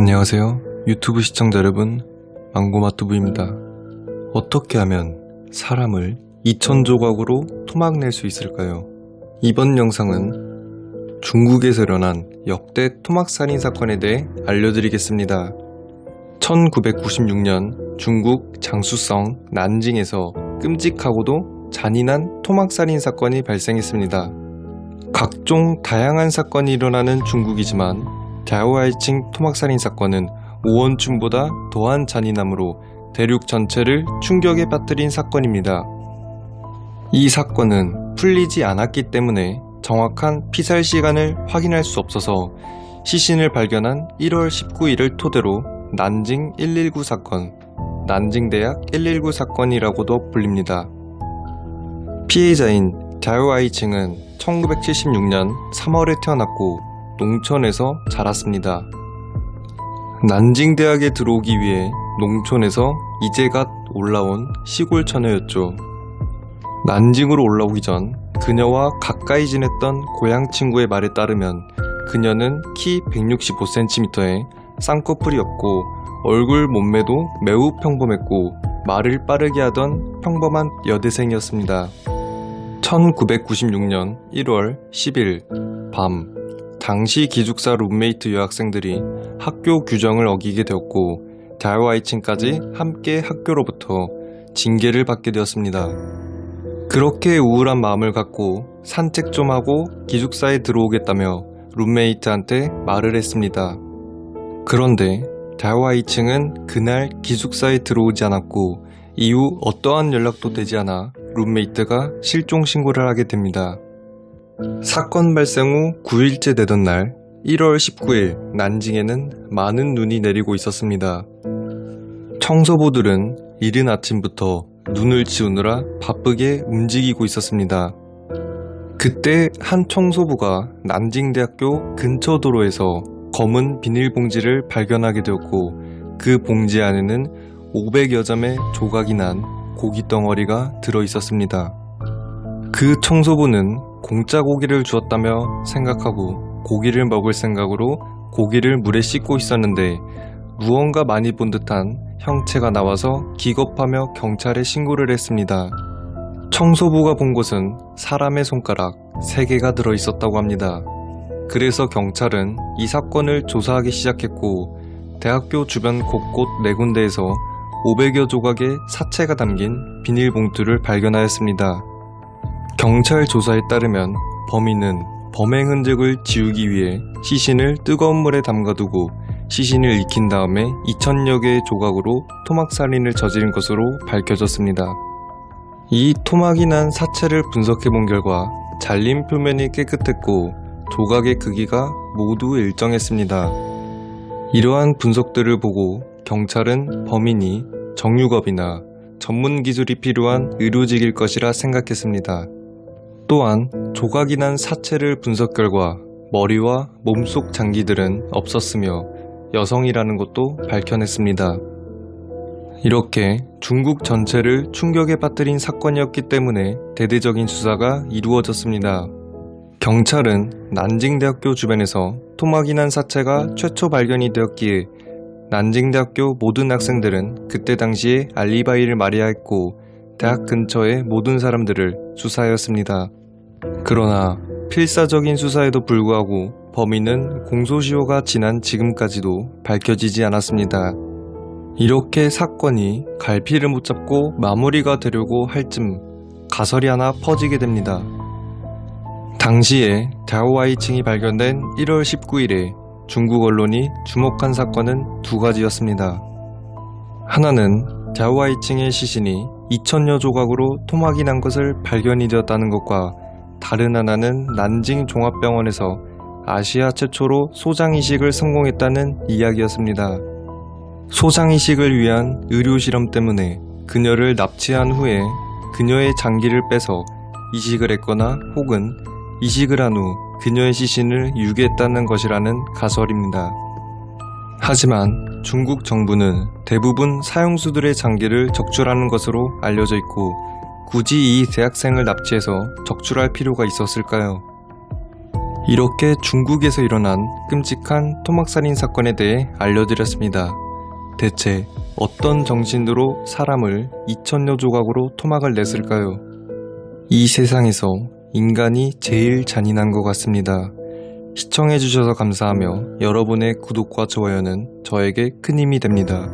안녕하세요. 유튜브 시청자 여러분, 망고마뚜부입니다. 어떻게 하면 사람을 2000조각으로 토막낼 수 있을까요? 이번 영상은 중국에서 일어난 역대 토막살인 사건에 대해 알려드리겠습니다. 1996년 중국 장쑤성 난징에서 끔찍하고도 잔인한 토막살인 사건이 발생했습니다. 각종 다양한 사건이 일어나는 중국이지만 갸오하이칭 토막살인 사건은 오원춘보다 더한 잔인함으로 대륙 전체를 충격에 빠뜨린 사건입니다. 이 사건은 풀리지 않았기 때문에 정확한 피살 시간을 확인할 수 없어서 시신을 발견한 1월 19일을 토대로 난징 119 사건, 난징대학 119 사건이라고도 불립니다. 피해자인 갸오하이칭은 1976년 3월에 태어났고 농촌에서 자랐습니다. 난징대학에 들어오기 위해 농촌에서 이제 갓 올라온 시골 처녀였죠. 난징으로 올라오기 전 그녀와 가까이 지냈던 고향 친구의 말에 따르면 그녀는 키 165cm에 쌍꺼풀이었고 얼굴 몸매도 매우 평범했고 말을 빠르게 하던 평범한 여대생이었습니다. 1996년 1월 10일 밤, 당시 기숙사 룸메이트 여학생들이 학교 규정을 어기게 되었고 갸오하이칭까지 함께 학교로부터 징계를 받게 되었습니다. 그렇게 우울한 마음을 갖고 산책 좀 하고 기숙사에 들어오겠다며 룸메이트한테 말을 했습니다. 그런데 갸오하이칭은 그날 기숙사에 들어오지 않았고 이후 어떠한 연락도 되지 않아 룸메이트가 실종 신고를 하게 됩니다. 사건 발생 후 9일째 되던 날 1월 19일 난징에는 많은 눈이 내리고 있었습니다. 청소부들은 이른 아침부터 눈을 치우느라 바쁘게 움직이고 있었습니다. 그때 한 청소부가 난징대학교 근처 도로에서 검은 비닐봉지를 발견하게 되었고 그 봉지 안에는 500여 점의 조각이 난 고깃덩어리가 들어있었습니다. 그 청소부는 공짜 고기를 주었다며 생각하고 고기를 먹을 생각으로 고기를 물에 씻고 있었는데 무언가 많이 본 듯한 형체가 나와서 기겁하며 경찰에 신고를 했습니다. 청소부가 본 곳은 사람의 손가락 3개가 들어있었다고 합니다. 그래서 경찰은 이 사건을 조사하기 시작했고 대학교 주변 곳곳 4군데에서 500여 조각의 사체가 담긴 비닐봉투를 발견하였습니다. 경찰 조사에 따르면 범인은 범행 흔적을 지우기 위해 시신을 뜨거운 물에 담가두고 시신을 익힌 다음에 2000여 개의 조각으로 토막살인을 저지른 것으로 밝혀졌습니다. 이 토막이 난 사체를 분석해본 결과 잘린 표면이 깨끗했고 조각의 크기가 모두 일정했습니다. 이러한 분석들을 보고 경찰은 범인이 정육업이나 전문 기술이 필요한 의료직일 것이라 생각했습니다. 또한 조각이 난 사체를 분석 결과 머리와 몸속 장기들은 없었으며 여성이라는 것도 밝혀냈습니다. 이렇게 중국 전체를 충격에 빠뜨린 사건이었기 때문에 대대적인 수사가 이루어졌습니다. 경찰은 난징대학교 주변에서 토막이 난 사체가 최초 발견이 되었기에 난징대학교 모든 학생들은 그때 당시에 알리바이를 마련해야 했고 대학 근처의 모든 사람들을 수사하였습니다. 그러나 필사적인 수사에도 불구하고 범인은 공소시효가 지난 지금까지도 밝혀지지 않았습니다. 이렇게 사건이 갈피를 못 잡고 마무리가 되려고 할 즈음 가설이 하나 퍼지게 됩니다. 당시에 갸오하이칭이 발견된 1월 19일에 중국 언론이 주목한 사건은 2가지였습니다. 하나는 갸오하이칭의 시신이 2000여 조각으로 토막이 난 것을 발견이 되었다는 것과 다른 하나는 난징 종합병원에서 아시아 최초로 소장이식을 성공했다는 이야기였습니다. 소장이식을 위한 의료실험 때문에 그녀를 납치한 후에 그녀의 장기를 빼서 이식을 했거나 혹은 이식을 한 후 그녀의 시신을 유기했다는 것이라는 가설입니다. 하지만 중국 정부는 대부분 사형수들의 장기를 적출하는 것으로 알려져 있고 굳이 이 대학생을 납치해서 적출할 필요가 있었을까요? 이렇게 중국에서 일어난 끔찍한 토막살인 사건에 대해 알려드렸습니다. 대체 어떤 정신으로 사람을 2000여 조각으로 토막을 냈을까요? 이 세상에서 인간이 제일 잔인한 것 같습니다. 시청해주셔서 감사하며 여러분의 구독과 좋아요는 저에게 큰 힘이 됩니다.